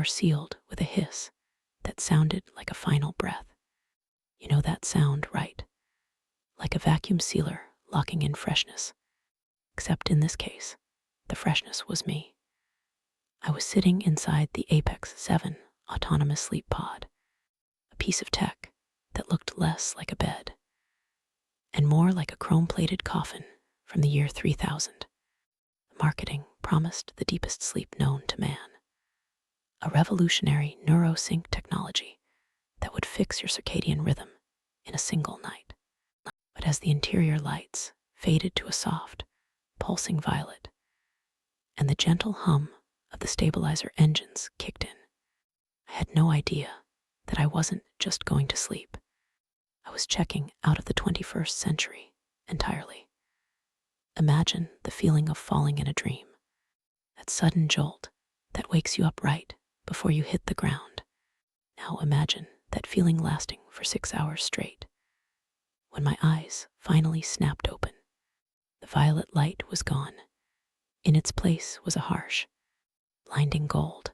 door sealed with a hiss that sounded like a final breath. You know that sound, right? Like a vacuum sealer locking in freshness. Except in this case, the freshness was me. I was sitting inside the Apex 7 autonomous sleep pod, a piece of tech that looked less like a bed and more like a chrome-plated coffin from the year 3000. The marketing promised the deepest sleep known to man, a revolutionary neurosync technology that would fix your circadian rhythm in a single night. But as the interior lights faded to a soft, pulsing violet, and the gentle hum of the stabilizer engines kicked in, I had no idea that I wasn't just going to sleep. I was checking out of the 21st century entirely. Imagine the feeling of falling in a dream, that sudden jolt that wakes you up right before you hit the ground. Now imagine that feeling lasting for 6 hours straight. When my eyes finally snapped open, the violet light was gone. In its place was a harsh, blinding gold.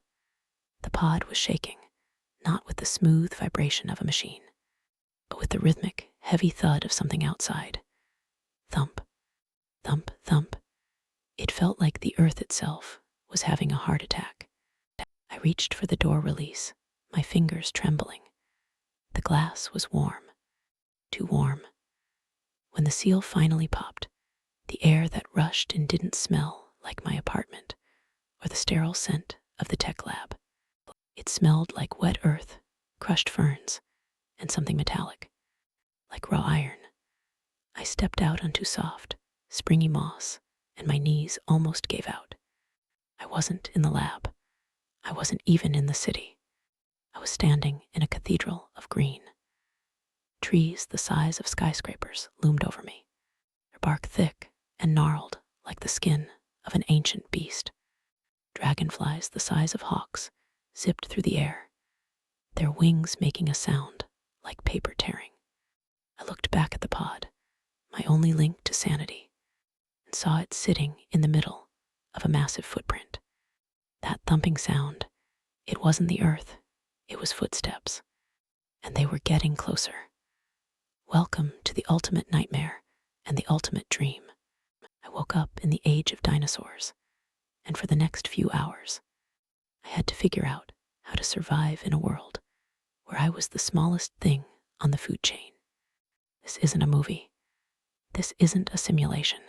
The pod was shaking, not with the smooth vibration of a machine, but with the rhythmic, heavy thud of something outside. Thump, thump, thump. It felt like the earth itself was having a heart attack. I reached for the door release, my fingers trembling. The glass was warm, too warm. When the seal finally popped, the air that rushed in didn't smell like my apartment or the sterile scent of the tech lab. It smelled like wet earth, crushed ferns, and something metallic, like raw iron. I stepped out onto soft, springy moss, and my knees almost gave out. I wasn't in the lab. I wasn't even in the city. I was standing in a cathedral of green. Trees the size of skyscrapers loomed over me, their bark thick and gnarled like the skin of an ancient beast. Dragonflies the size of hawks zipped through the air, their wings making a sound like paper tearing. I looked back at the pod, my only link to sanity, and saw it sitting in the middle of a massive footprint. That thumping sound, it wasn't the earth, it was footsteps, and they were getting closer. Welcome to the ultimate nightmare and the ultimate dream. I woke up in the age of dinosaurs, and for the next few hours, I had to figure out how to survive in a world where I was the smallest thing on the food chain. This isn't a movie. This isn't a simulation.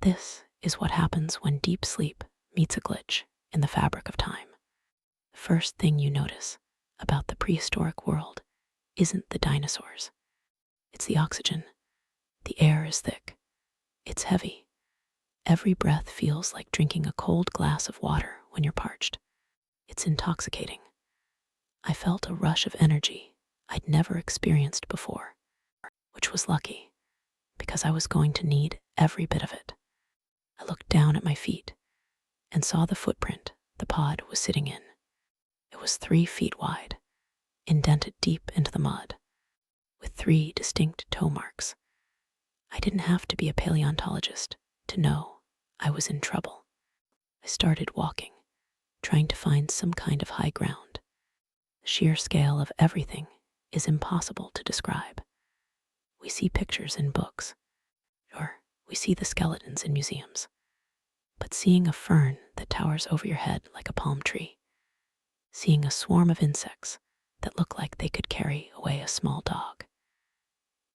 This is what happens when deep sleep meets a glitch in the fabric of time. The first thing you notice about the prehistoric world isn't the dinosaurs. It's the oxygen. The air is thick. It's heavy. Every breath feels like drinking a cold glass of water when you're parched. It's intoxicating. I felt a rush of energy I'd never experienced before, which was lucky, because I was going to need every bit of it. I looked down at my feet and saw the footprint the pod was sitting in. It was 3 feet wide, indented deep into the mud, with 3 distinct toe marks. I didn't have to be a paleontologist to know I was in trouble. I started walking, trying to find some kind of high ground. The sheer scale of everything is impossible to describe. We see pictures in books, or we see the skeletons in museums. But seeing a fern that towers over your head like a palm tree, seeing a swarm of insects that look like they could carry away a small dog,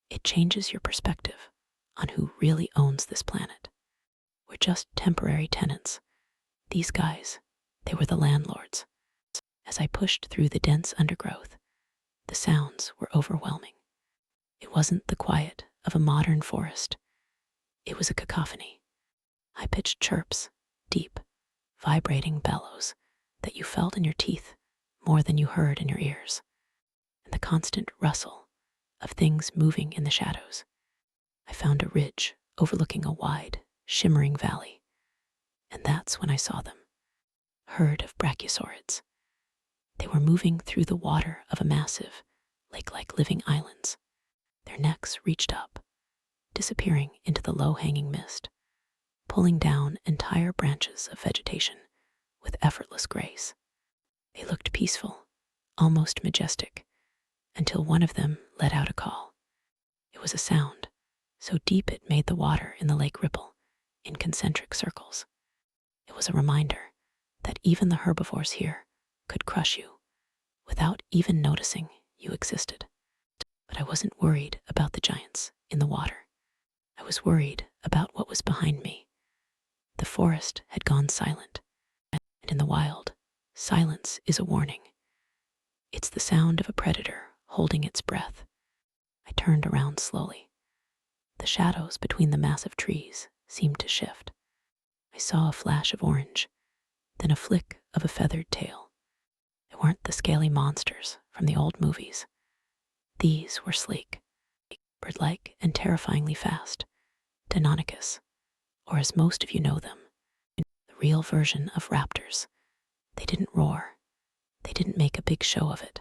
it changes your perspective on who really owns this planet. We're just temporary tenants. These guys, they were the landlords. As I pushed through the dense undergrowth, the sounds were overwhelming. It wasn't the quiet of a modern forest. It was a cacophony. High-pitched chirps, deep, vibrating bellows that you felt in your teeth more than you heard in your ears, and the constant rustle of things moving in the shadows. I found a ridge overlooking a wide, shimmering valley, and that's when I saw them. A herd of brachiosaurids. They were moving through the water of a massive, lake-like living islands. Their necks reached up, disappearing into the low-hanging mist, pulling down entire branches of vegetation with effortless grace. They looked peaceful, almost majestic, until one of them let out a call. It was a sound so deep it made the water in the lake ripple in concentric circles. It was a reminder that even the herbivores here could crush you without even noticing you existed. But I wasn't worried about the giants in the water. I was worried about what was behind me. The forest had gone silent, and in the wild, silence is a warning. It's the sound of a predator holding its breath. I turned around slowly. The shadows between the massive trees seemed to shift. I saw a flash of orange, then a flick of a feathered tail. They weren't the scaly monsters from the old movies. These were sleek, bird-like, and terrifyingly fast. Deinonychus, or as most of you know them, the real version of raptors. They didn't roar. They didn't make a big show of it.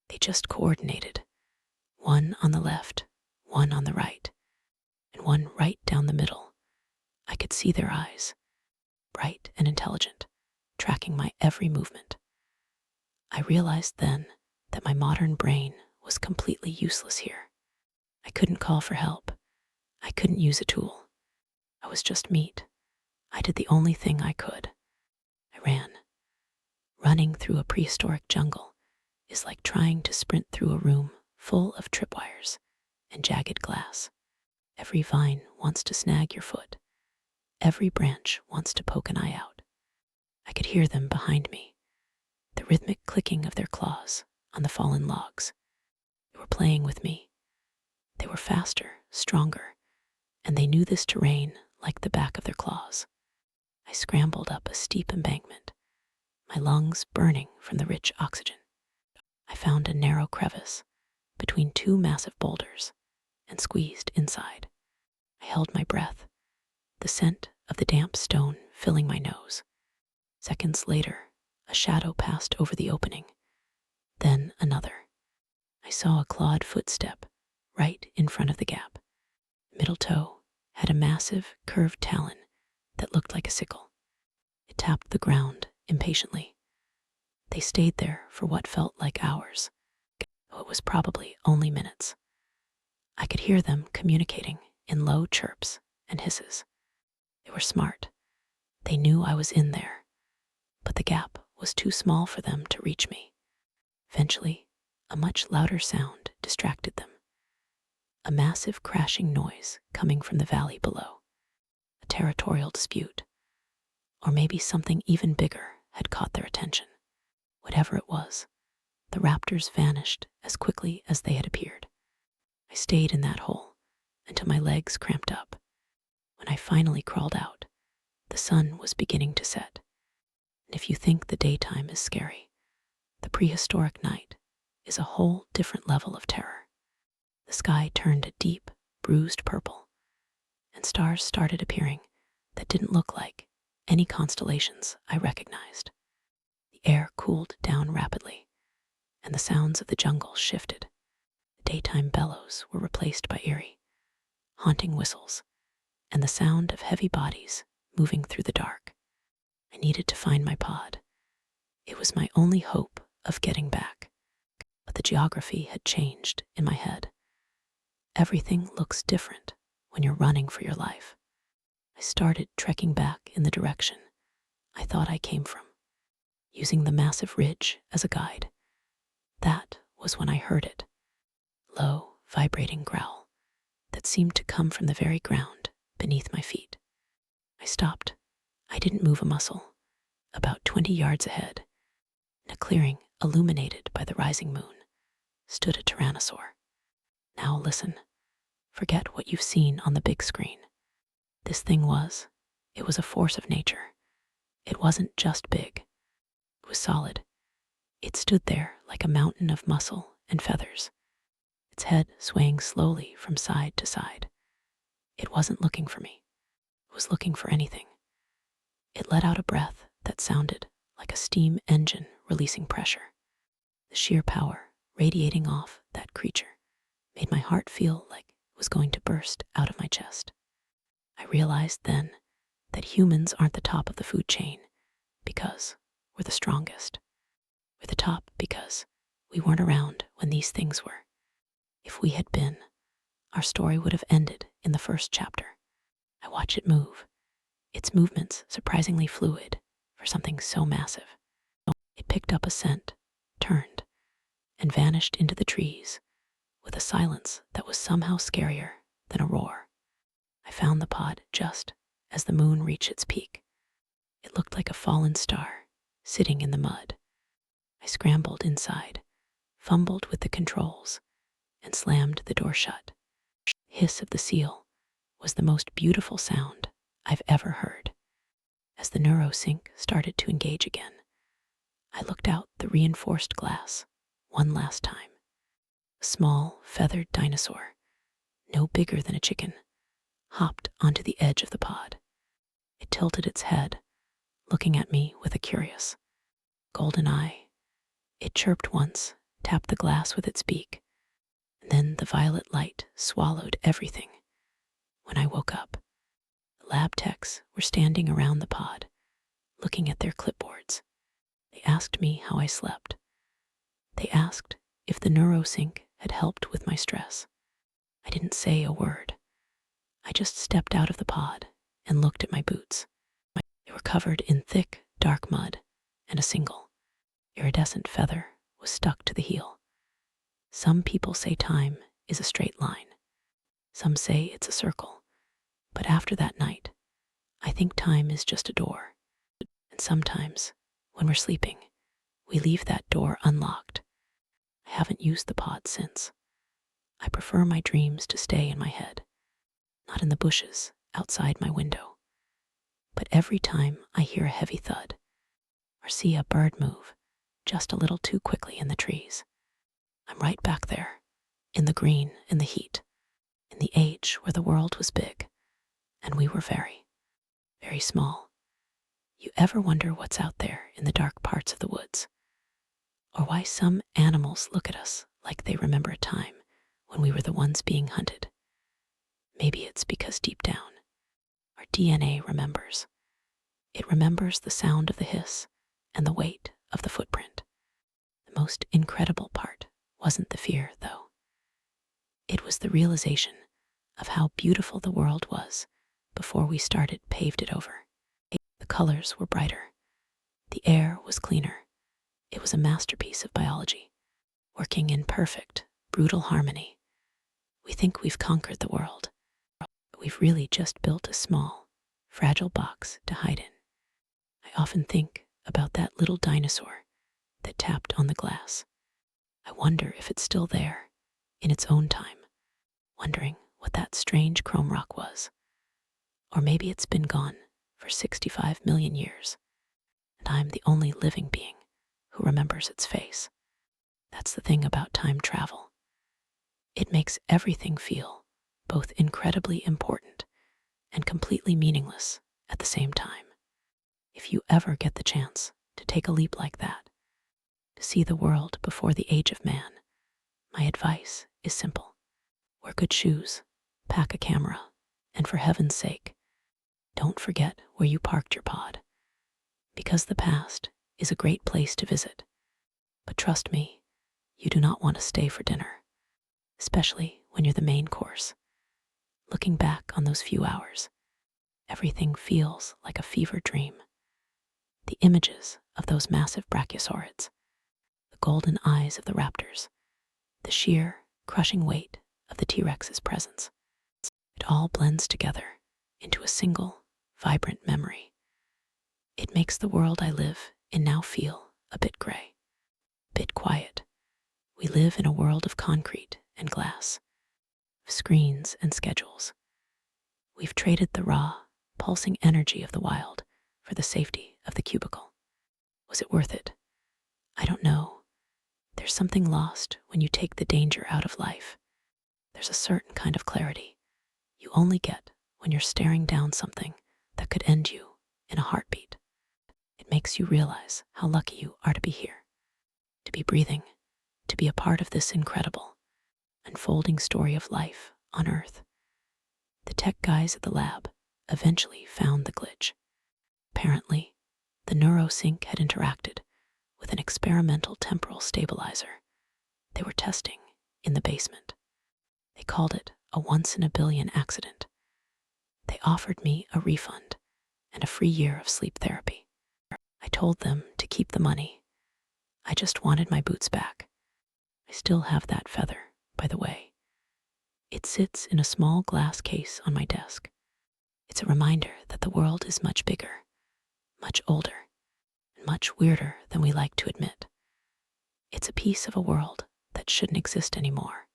They just coordinated. One on the left, one on the right, and one right down the middle. I could see their eyes, bright and intelligent, tracking my every movement. I realized then that my modern brain was completely useless here. I couldn't call for help. I couldn't use a tool. I was just meat. I did the only thing I could. I ran. Running through a prehistoric jungle is like trying to sprint through a room full of tripwires and jagged glass. Every vine wants to snag your foot. Every branch wants to poke an eye out. I could hear them behind me, the rhythmic clicking of their claws on the fallen logs. They were playing with me. They were faster, stronger, and they knew this terrain like the back of their claws. I scrambled up a steep embankment, my lungs burning from the rich oxygen. I found a narrow crevice between two massive boulders and squeezed inside. I held my breath, the scent of the damp stone filling my nose. Seconds later, a shadow passed over the opening, then another. I saw a clawed footstep right in front of the gap. Middle toe had a massive, curved talon that looked like a sickle. It tapped the ground impatiently. They stayed there for what felt like hours, though it was probably only minutes. I could hear them communicating in low chirps and hisses. They were smart. They knew I was in there, but the gap was too small for them to reach me. Eventually, a much louder sound distracted them. A massive crashing noise coming from the valley below. A territorial dispute. Or maybe something even bigger had caught their attention. Whatever it was, the raptors vanished as quickly as they had appeared. I stayed in that hole until my legs cramped up. When I finally crawled out, the sun was beginning to set. And if you think the daytime is scary, the prehistoric night is a whole different level of terror. The sky turned a deep, bruised purple, and stars started appearing that didn't look like any constellations I recognized. The air cooled down rapidly, and the sounds of the jungle shifted. The daytime bellows were replaced by eerie, haunting whistles, and the sound of heavy bodies moving through the dark. I needed to find my pod. It was my only hope of getting back. But the geography had changed in my head. Everything looks different when you're running for your life. I started trekking back in the direction I thought I came from, using the massive ridge as a guide. That was when I heard it. Low, vibrating growl that seemed to come from the very ground beneath my feet. I stopped. I didn't move a muscle. About 20 yards ahead, in a clearing illuminated by the rising moon, stood a tyrannosaur. Now listen. Forget what you've seen on the big screen. This thing it was a force of nature. It wasn't just big. It was solid. It stood there like a mountain of muscle and feathers, its head swaying slowly from side to side. It wasn't looking for me. It was looking for anything. It let out a breath that sounded like a steam engine releasing pressure. The sheer power radiating off that creature made my heart feel like it was going to burst out of my chest. I realized then that humans aren't the top of the food chain because we're the strongest. We weren't around when these things were. If we had been, our story would have ended in the first chapter. I watch it move, its movements surprisingly fluid for something so massive. It picked up a scent, turned, and vanished into the trees with a silence that was somehow scarier than a roar. I found the pod just as the moon reached its peak. It looked like a fallen star sitting in the mud. I scrambled inside, fumbled with the controls, and slammed the door shut. The hiss of the seal was the most beautiful sound I've ever heard. As the neurosync started to engage again, I looked out the reinforced glass one last time. A small, feathered dinosaur, no bigger than a chicken, hopped onto the edge of the pod. It tilted its head, looking at me with a curious, golden eye. It chirped once, tapped the glass with its beak, and then the violet light swallowed everything. When I woke up, the lab techs were standing around the pod, looking at their clipboards. They asked me how I slept. They asked if the neurosync had helped with my stress. I didn't say a word. I just stepped out of the pod and looked at my boots. They were covered in thick, dark mud, and a single, iridescent feather was stuck to the heel. Some people say time is a straight line. Some say it's a circle. But after that night, I think time is just a door. And sometimes, when we're sleeping, we leave that door unlocked. I haven't used the pod since. I prefer my dreams to stay in my head, not in the bushes outside my window. But every time I hear a heavy thud or see a bird move just a little too quickly in the trees, I'm right back there, in the green and the heat, in the age where the world was big and we were very, very small. You ever wonder what's out there in the dark parts of the woods? Or why some animals look at us like they remember a time when we were the ones being hunted? Maybe it's because deep down, our DNA remembers. It remembers the sound of the hiss and the weight of the footprint. The most incredible part wasn't the fear, though. It was the realization of how beautiful the world was before we started paved it over. The colors were brighter. The air was cleaner. It was a masterpiece of biology, working in perfect, brutal harmony. We think we've conquered the world, but we've really just built a small, fragile box to hide in. I often think about that little dinosaur that tapped on the glass. I wonder if it's still there, in its own time, wondering what that strange chrome rock was. Or maybe it's been gone for 65 million years, and I'm the only living being who remembers its face. That's the thing about time travel. It makes everything feel both incredibly important and completely meaningless at the same time. If you ever get the chance to take a leap like that, to see the world before the age of man, my advice is simple. Wear good shoes, pack a camera, and for heaven's sake, don't forget where you parked your pod. Because the past is a great place to visit. But trust me, you do not want to stay for dinner, especially when you're the main course. Looking back on those few hours, everything feels like a fever dream. The images of those massive brachiosaurids, the golden eyes of the raptors, the sheer, crushing weight of the T-Rex's presence. It all blends together into a single, vibrant memory. It makes the world I live in now feel a bit gray, a bit quiet. We live in a world of concrete and glass, of screens and schedules. We've traded the raw, pulsing energy of the wild for the safety of the cubicle. Was it worth it? I don't know. There's something lost when you take the danger out of life. There's a certain kind of clarity you only get when you're staring down something that could end you in a heartbeat. It makes you realize how lucky you are to be here, to be breathing, to be a part of this incredible, unfolding story of life on Earth. The tech guys at the lab eventually found the glitch. Apparently, the neurosync had interacted with an experimental temporal stabilizer they were testing in the basement. They called it a once-in-a-billion accident. They offered me a refund and a free year of sleep therapy. I told them to keep the money. I just wanted my boots back. I still have that feather, by the way. It sits in a small glass case on my desk. It's a reminder that the world is much bigger, much older, and much weirder than we like to admit. It's a piece of a world that shouldn't exist anymore.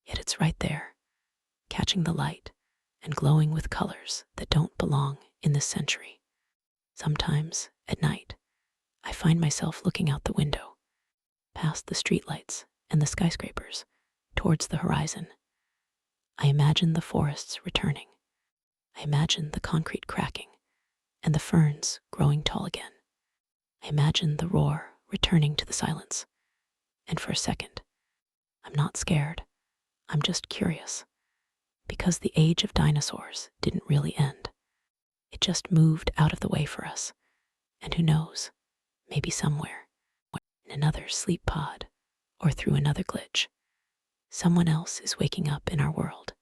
Yet it's right there, catching the light and glowing with colors that don't belong in this century. Sometimes, at night, I find myself looking out the window, past the streetlights and the skyscrapers, towards the horizon. I imagine the forests returning. I imagine the concrete cracking and the ferns growing tall again. I imagine the roar returning to the silence. And for a second, I'm not scared. I'm just curious. Because the age of dinosaurs didn't really end. It just moved out of the way for us. And who knows, maybe somewhere, in another sleep pod or through another glitch, someone else is waking up in our world,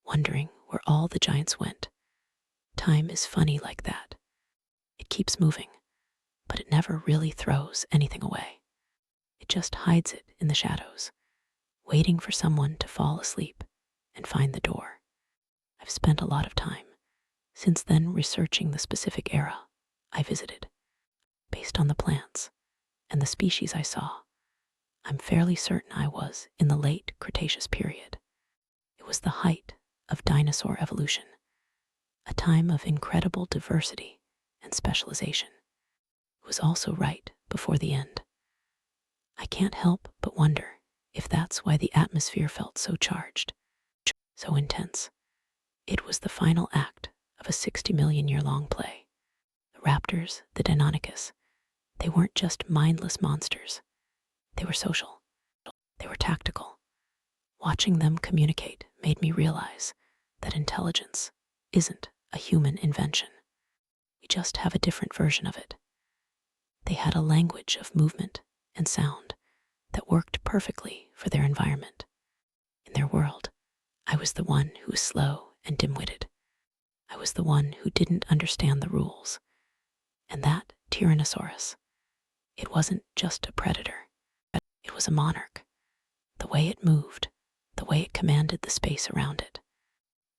wondering where all the giants went. Time is funny like that. It keeps moving, but it never really throws anything away. It just hides it in the shadows, waiting for someone to fall asleep and find the door. I've spent a lot of time since then researching the specific era I visited. Based on the plants and the species I saw, I'm fairly certain I was in the late Cretaceous period. It was the height of dinosaur evolution, a time of incredible diversity and specialization. It was also right before the end. I can't help but wonder if that's why the atmosphere felt so charged, so intense. It was the final act of a 60 million year long play. The raptors, the Deinonychus, they weren't just mindless monsters. They were social. They were tactical. Watching them communicate made me realize that intelligence isn't a human invention. We just have a different version of it. They had a language of movement and sound that worked perfectly for their environment. In their world, I was the one who was slow and dim-witted. I was the one who didn't understand the rules. And that Tyrannosaurus, it wasn't just a predator. It was a monarch. The way it moved, the way it commanded the space around it.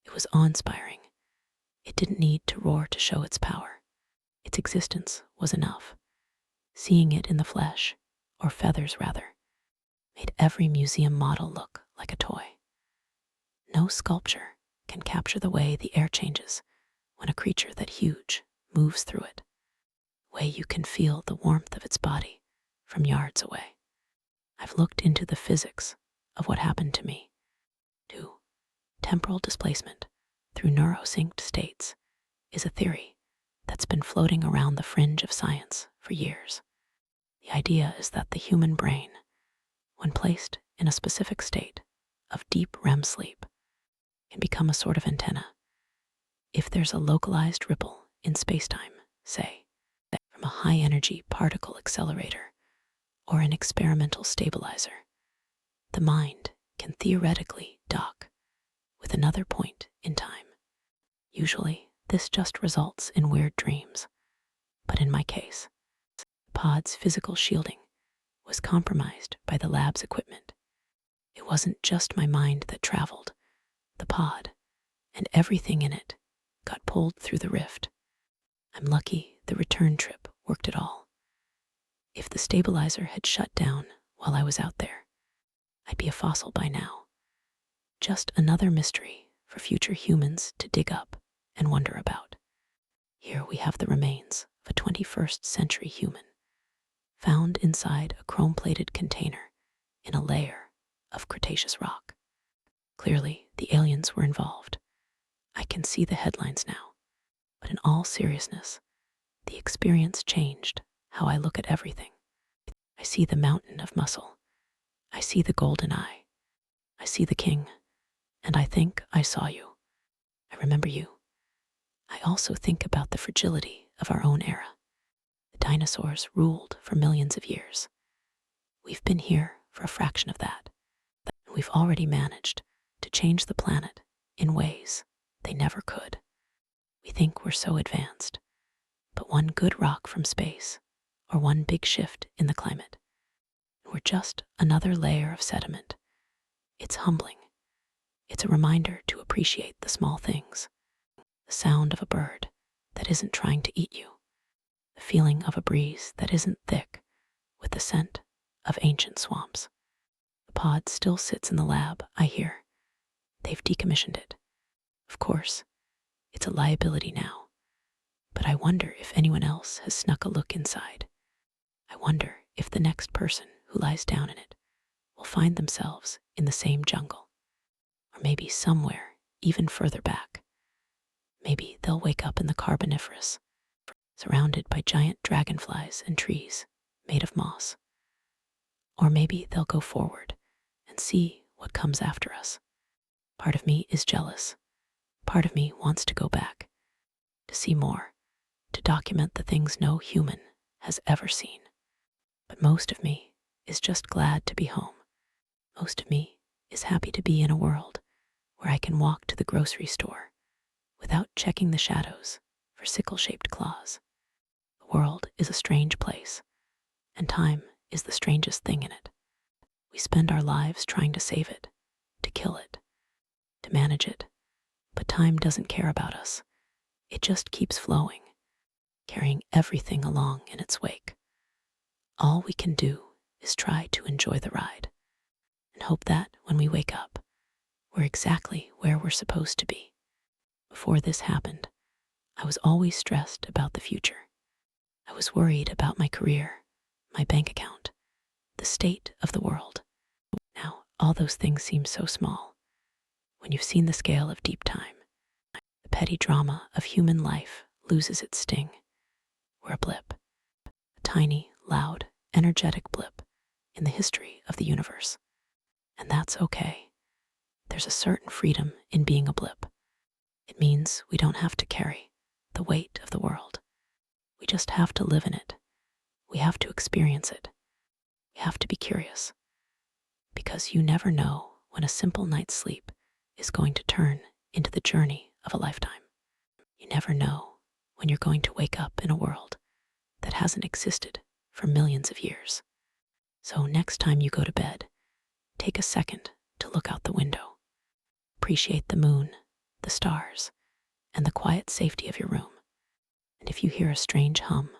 It was awe-inspiring. It didn't need to roar to show its power. Its existence was enough. Seeing it in the flesh, or feathers rather, made every museum model look like a toy. No sculpture can capture the way the air changes when a creature that huge moves through it, the way you can feel the warmth of its body from yards away. I've looked into the physics of what happened to me, to temporal displacement through neurosynced states is a theory that's been floating around the fringe of science for years. The idea is that the human brain, when placed in a specific state of deep REM sleep, can become a sort of antenna. If there's a localized ripple in spacetime, say, from a high-energy particle accelerator or an experimental stabilizer, the mind can theoretically dock with another point in time. Usually, this just results in weird dreams, but in my case, the pod's physical shielding was compromised by the lab's equipment. It wasn't just my mind that traveled. The pod and everything in it got pulled through the rift. I'm lucky the return trip worked at all. If the stabilizer had shut down while I was out there, I'd be a fossil by now. Just another mystery for future humans to dig up and wonder about. Here we have the remains of a 21st century human, found inside a chrome-plated container in a layer of Cretaceous rock. Clearly, the aliens were involved. I can see the headlines now. But in all seriousness, the experience changed how I look at everything. I see the mountain of muscle. I see the golden eye. I see the king. And I think I saw you. I remember you. I also think about the fragility of our own era. The dinosaurs ruled for millions of years. We've been here for a fraction of that. We've already managed to change the planet in ways they never could. We think we're so advanced, but one good rock from space or one big shift in the climate, and we're just another layer of sediment. It's humbling. It's a reminder to appreciate the small things. The sound of a bird that isn't trying to eat you. The feeling of a breeze that isn't thick with the scent of ancient swamps. The pod still sits in the lab, I hear. They've decommissioned it. Of course, it's a liability now. But I wonder if anyone else has snuck a look inside. I wonder if the next person who lies down in it will find themselves in the same jungle. Or maybe somewhere even further back. Maybe they'll wake up in the Carboniferous, surrounded by giant dragonflies and trees made of moss. Or maybe they'll go forward and see what comes after us. Part of me is jealous. Part of me wants to go back, to see more, to document the things no human has ever seen. But most of me is just glad to be home. Most of me is happy to be in a world where I can walk to the grocery store without checking the shadows for sickle-shaped claws. The world is a strange place, and time is the strangest thing in it. We spend our lives trying to save it, to kill it, to manage it, but time doesn't care about us. It just keeps flowing, carrying everything along in its wake. All we can do is try to enjoy the ride and hope that when we wake up, we're exactly where we're supposed to be. Before this happened, I was always stressed about the future. I was worried about my career, my bank account, the state of the world. Now, all those things seem so small. When you've seen the scale of deep time, the petty drama of human life loses its sting. We're a blip, a tiny, loud, energetic blip in the history of the universe. And that's okay. There's a certain freedom in being a blip. It means we don't have to carry the weight of the world. We just have to live in it. We have to experience it. We have to be curious. Because you never know when a simple night's sleep is going to turn into the journey of a lifetime. You never know when you're going to wake up in a world that hasn't existed for millions of years. So next time you go to bed, take a second to look out the window. Appreciate the moon, the stars, and the quiet safety of your room. And if you hear a strange hum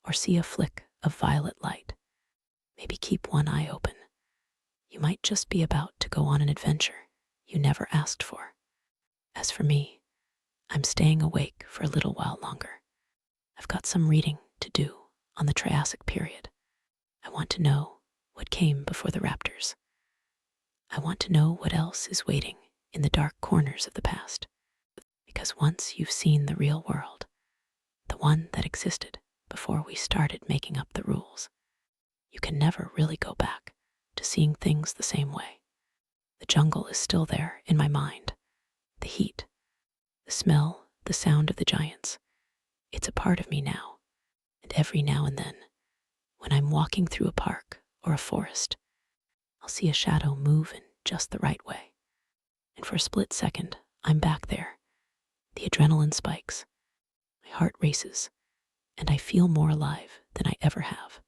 or see a flick of violet light, maybe keep one eye open. You might just be about to go on an adventure you never asked for. As for me, I'm staying awake for a little while longer. I've got some reading to do on the Triassic period. I want to know what came before the raptors. I want to know what else is waiting in the dark corners of the past. Because once you've seen the real world, the one that existed before we started making up the rules, you can never really go back to seeing things the same way. The jungle is still there in my mind. The heat, the smell, the sound of the giants. It's a part of me now. And every now and then, when I'm walking through a park or a forest, I'll see a shadow move in just the right way. And for a split second, I'm back there. The adrenaline spikes. My heart races, and I feel more alive than I ever have.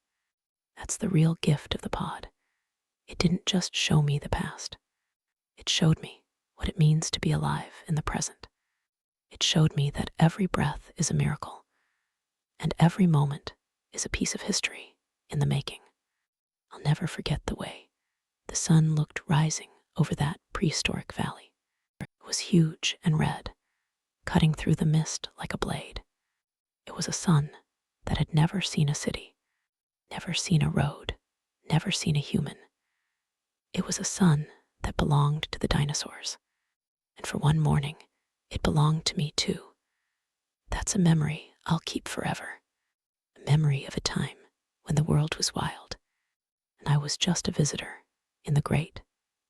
That's the real gift of the pod. It didn't just show me the past. It showed me what it means to be alive in the present. It showed me that every breath is a miracle, and every moment is a piece of history in the making. I'll never forget the way the sun looked rising over that prehistoric valley. It was huge and red, cutting through the mist like a blade. It was a sun that had never seen a city, never seen a road, never seen a human. It was a sun that belonged to the dinosaurs. And for one morning, it belonged to me too. That's a memory I'll keep forever. A memory of a time when the world was wild, and I was just a visitor in the great,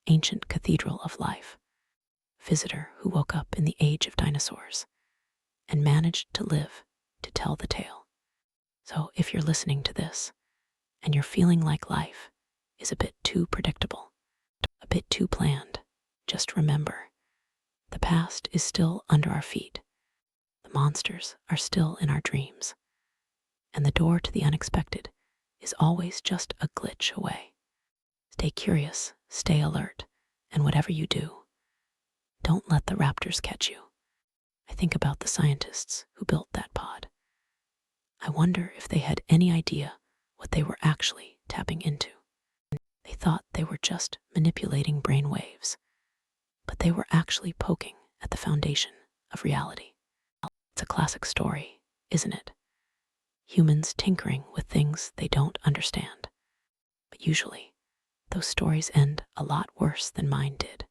ancient cathedral of life. Visitor who woke up in the age of dinosaurs and managed to live to tell the tale. So if you're listening to this and you're feeling like life is a bit too predictable, a bit too planned. Just remember, the past is still under our feet. The monsters are still in our dreams. And the door to the unexpected is always just a glitch away. Stay curious, stay alert, and whatever you do, don't let the raptors catch you. I think about the scientists who built that pod. I wonder if they had any idea what they were actually tapping into. They thought they were just manipulating brain waves, but they were actually poking at the foundation of reality. It's a classic story, isn't it? Humans tinkering with things they don't understand. But usually, those stories end a lot worse than mine did.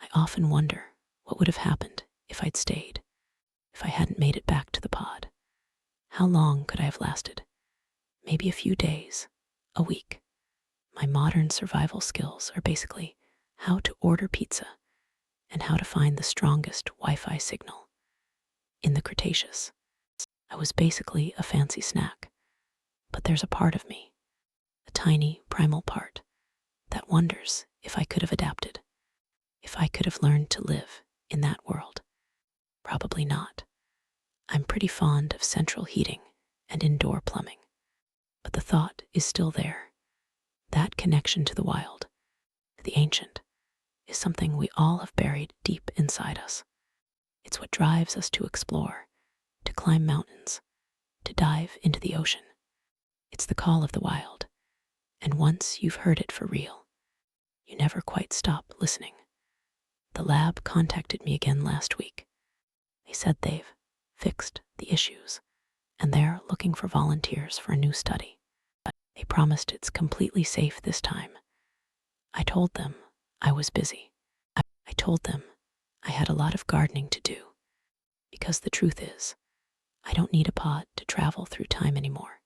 I often wonder what would have happened if I'd stayed, if I hadn't made it back to the pod. How long could I have lasted? Maybe a few days, a week. My modern survival skills are basically how to order pizza and how to find the strongest Wi-Fi signal. In the Cretaceous, I was basically a fancy snack. But there's a part of me, a tiny primal part, that wonders if I could have adapted, if I could have learned to live in that world. Probably not. I'm pretty fond of central heating and indoor plumbing. But the thought is still there. That connection to the wild, to the ancient, is something we all have buried deep inside us. It's what drives us to explore, to climb mountains, to dive into the ocean. It's the call of the wild, and once you've heard it for real, you never quite stop listening. The lab contacted me again last week. They said they've fixed the issues, and they're looking for volunteers for a new study. But they promised it's completely safe this time. I told them I was busy. I told them I had a lot of gardening to do, because the truth is, I don't need a pod to travel through time anymore.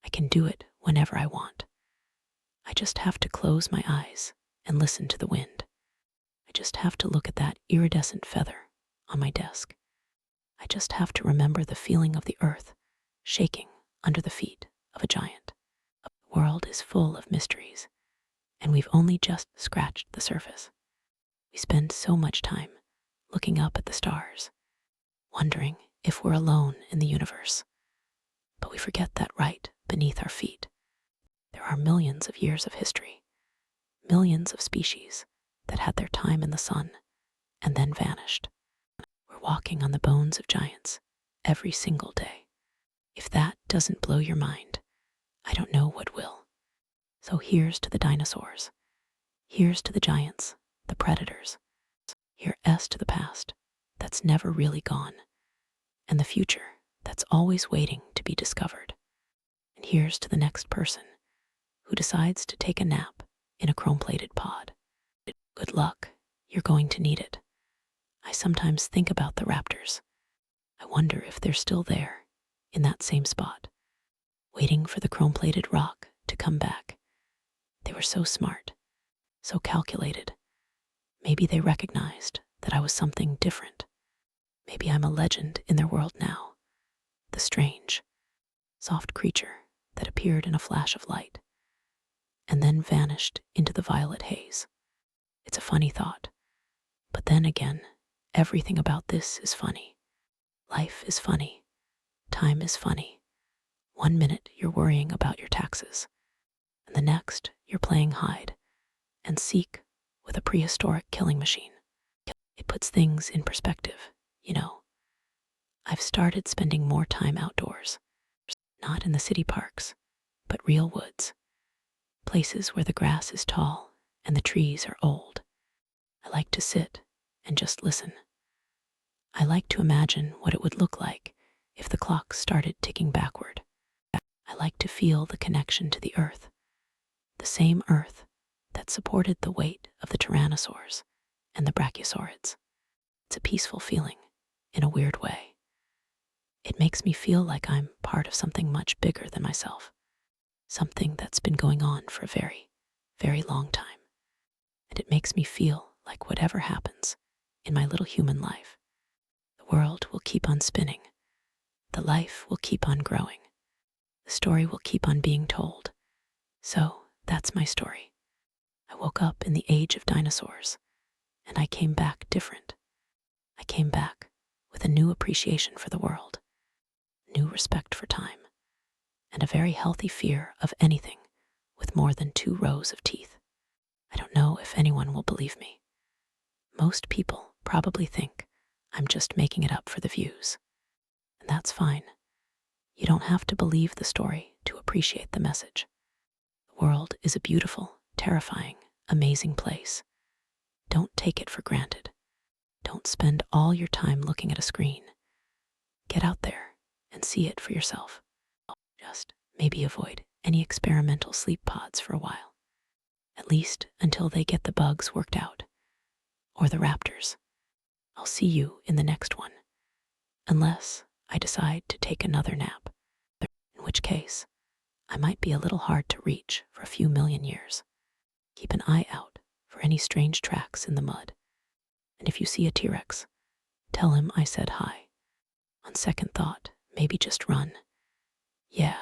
I can do it whenever I want. I just have to close my eyes and listen to the wind. I just have to look at that iridescent feather on my desk. I just have to remember the feeling of the earth shaking under the feet of a giant. The world is full of mysteries, and we've only just scratched the surface. We spend so much time looking up at the stars, wondering if we're alone in the universe. But we forget that right beneath our feet, there are millions of years of history, millions of species that had their time in the sun and then vanished. We're walking on the bones of giants every single day. If that doesn't blow your mind, I don't know what will. So here's to the dinosaurs. Here's to the giants, the predators. Here's to the past that's never really gone, and the future that's always waiting to be discovered. And here's to the next person who decides to take a nap in a chrome-plated pod. Good luck, you're going to need it. I sometimes think about the raptors. I wonder if they're still there, in that same spot, waiting for the chrome-plated rock to come back. They were so smart, so calculated. Maybe they recognized that I was something different. Maybe I'm a legend in their world now, the strange, soft creature that appeared in a flash of light and then vanished into the violet haze. It's a funny thought, but then again, everything about this is funny. Life is funny. Time is funny. 1 minute you're worrying about your taxes, and the next you're playing hide and seek with a prehistoric killing machine. It puts things in perspective, you know. I've started spending more time outdoors, not in the city parks, but real woods, places where the grass is tall and the trees are old. I like to sit and just listen. I like to imagine what it would look like if the clock started ticking backward. I like to feel the connection to the earth, the same earth that supported the weight of the tyrannosaurs and the brachiosaurids. It's a peaceful feeling, in a weird way. It makes me feel like I'm part of something much bigger than myself, something that's been going on for a very, very long time. And it makes me feel like whatever happens in my little human life, the world will keep on spinning, the life will keep on growing, the story will keep on being told. So That's my story. I woke up in the age of dinosaurs, and I came back different. I came back with a new appreciation for the world, new respect for time, and a very healthy fear of anything with more than 2 rows of teeth. I don't know if anyone will believe me. Most people probably think I'm just making it up for the views, and that's fine. You don't have to believe the story to appreciate the message. The world is a beautiful, terrifying, amazing place. Don't take it for granted. Don't spend all your time looking at a screen. Get out there and see it for yourself. Just maybe avoid any experimental sleep pods for a while, at least until they get the bugs worked out, or the raptors. I'll see you in the next one, unless I decide to take another nap, in which case I might be a little hard to reach for a few million years. Keep an eye out for any strange tracks in the mud, and if you see a T-Rex, tell him I said hi. On second thought, maybe just run. Yeah,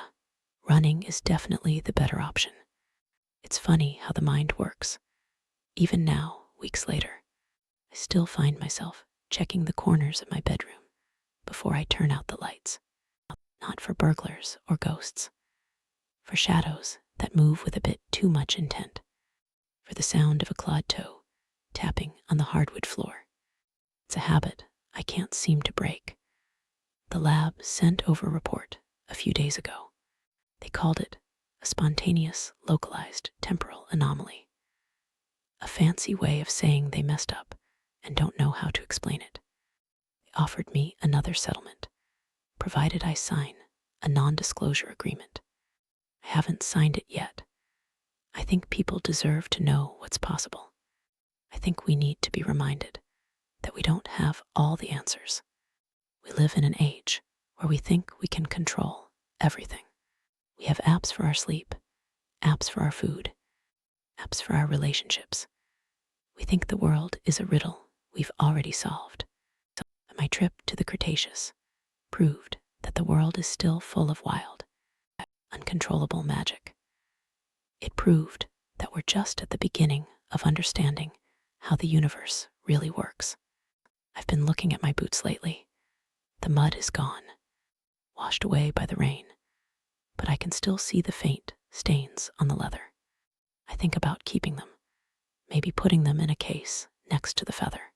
running is definitely the better option. It's funny how the mind works. Even now, weeks later, I still find myself checking the corners of my bedroom before I turn out the lights. Not for burglars or ghosts, for shadows that move with a bit too much intent, for the sound of a clawed toe tapping on the hardwood floor. It's a habit I can't seem to break. The lab sent over a report a few days ago. They called it a spontaneous, localized temporal anomaly. A fancy way of saying they messed up and don't know how to explain it. They offered me another settlement, provided I sign a non-disclosure agreement. I haven't signed it yet. I think people deserve to know what's possible. I think we need to be reminded that we don't have all the answers. We live in an age where we think we can control everything. We have apps for our sleep, apps for our food, apps for our relationships. We think the world is a riddle we've already solved. So my trip to the Cretaceous proved that the world is still full of wild, uncontrollable magic. It proved that we're just at the beginning of understanding how the universe really works. I've been looking at my boots lately. The mud is gone, washed away by the rain, but I can still see the faint stains on the leather. I think about keeping them, maybe putting them in a case next to the feather.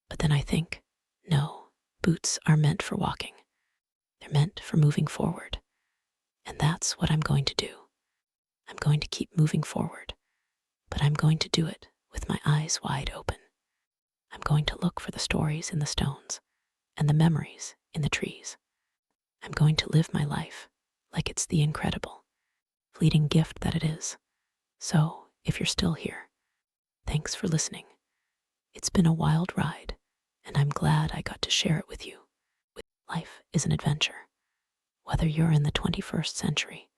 But then I think, no, boots are meant for walking. They're meant for moving forward. And that's what I'm going to do. I'm going to keep moving forward, but I'm going to do it with my eyes wide open. I'm going to look for the stories in the stones and the memories in the trees. I'm going to live my life like it's the incredible, fleeting gift that it is. So, if you're still here, thanks for listening. It's been a wild ride, and I'm glad I got to share it with you. Life is an adventure, whether you're in the 21st century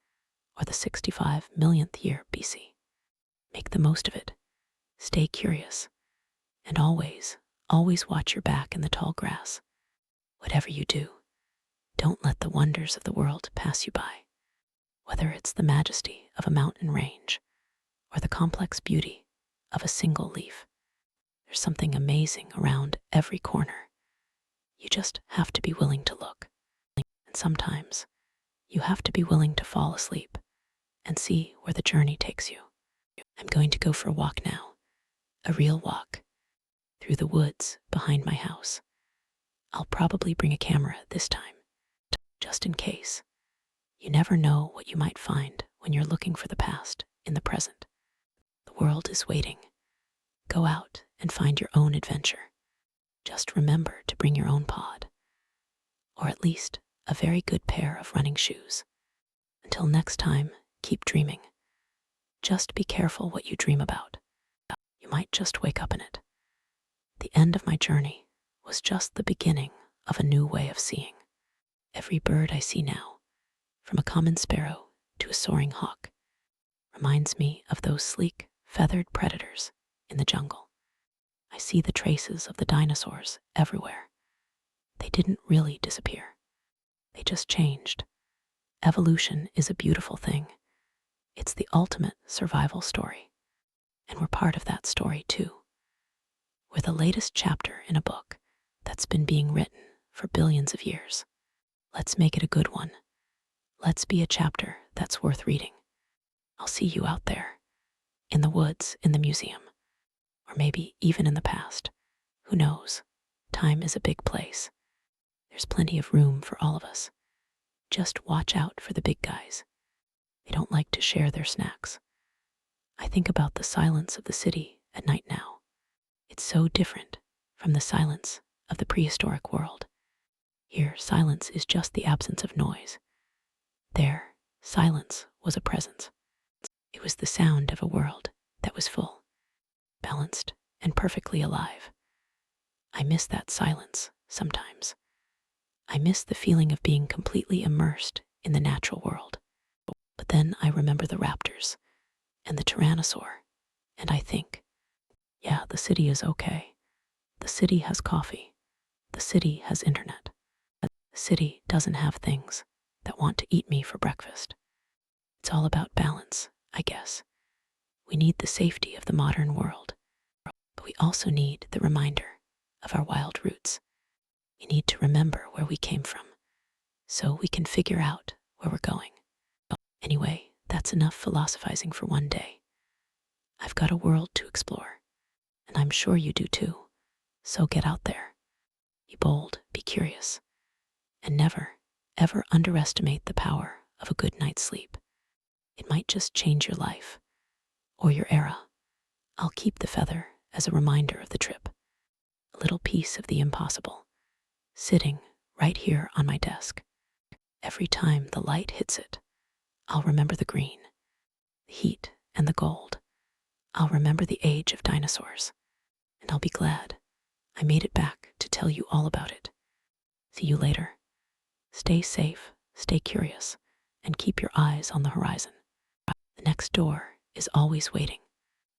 or the 65 millionth year BC. Make the most of it. Stay curious. And always watch your back in the tall grass. Whatever you do, don't let the wonders of the world pass you by. Whether it's the majesty of a mountain range or the complex beauty of a single leaf, there's something amazing around every corner. You just have to be willing to look. And sometimes you have to be willing to fall asleep and see where the journey takes you. I'm going to go for a walk now, a real walk, through the woods behind my house. I'll probably bring a camera this time, just in case. You never know what you might find when you're looking for the past in the present. The world is waiting. Go out and find your own adventure. Just remember to bring your own pod, or at least a very good pair of running shoes. Until next time, keep dreaming. Just be careful what you dream about. You might just wake up in it. The end of my journey was just the beginning of a new way of seeing. Every bird I see now, from a common sparrow to a soaring hawk, reminds me of those sleek, feathered predators in the jungle. I see the traces of the dinosaurs everywhere. They didn't really disappear. They just changed. Evolution is a beautiful thing, It's the ultimate survival story, and we're part of that story too. We're the latest chapter in a book that's been being written for billions of years. Let's make it a good one. Let's be a chapter that's worth reading. I'll see you out there, in the woods, in the museum, or maybe even in the past. Who knows? Time is a big place. There's plenty of room for all of us. Just watch out for the big guys. They don't like to share their snacks. I think about the silence of the city at night now. It's so different from the silence of the prehistoric world. Here, silence is just the absence of noise. There, silence was a presence. It was the sound of a world that was full, balanced, and perfectly alive. I miss that silence sometimes. I miss the feeling of being completely immersed in the natural world. But then I remember the raptors and the tyrannosaur, and I think, yeah, the city is okay. The city has coffee. The city has internet. The city doesn't have things that want to eat me for breakfast. It's all about balance, I guess. We need the safety of the modern world, but we also need the reminder of our wild roots. We need to remember where we came from so we can figure out where we're going. Anyway, that's enough philosophizing for one day. I've got a world to explore, and I'm sure you do too. So get out there. Be bold, be curious, and never, ever underestimate the power of a good night's sleep. It might just change your life or your era. I'll keep the feather as a reminder of the trip, a little piece of the impossible, sitting right here on my desk. Every time the light hits it, I'll remember the green, the heat, and the gold. I'll remember the age of dinosaurs, and I'll be glad I made it back to tell you all about it. See you later. Stay safe, stay curious, and keep your eyes on the horizon. The next door is always waiting.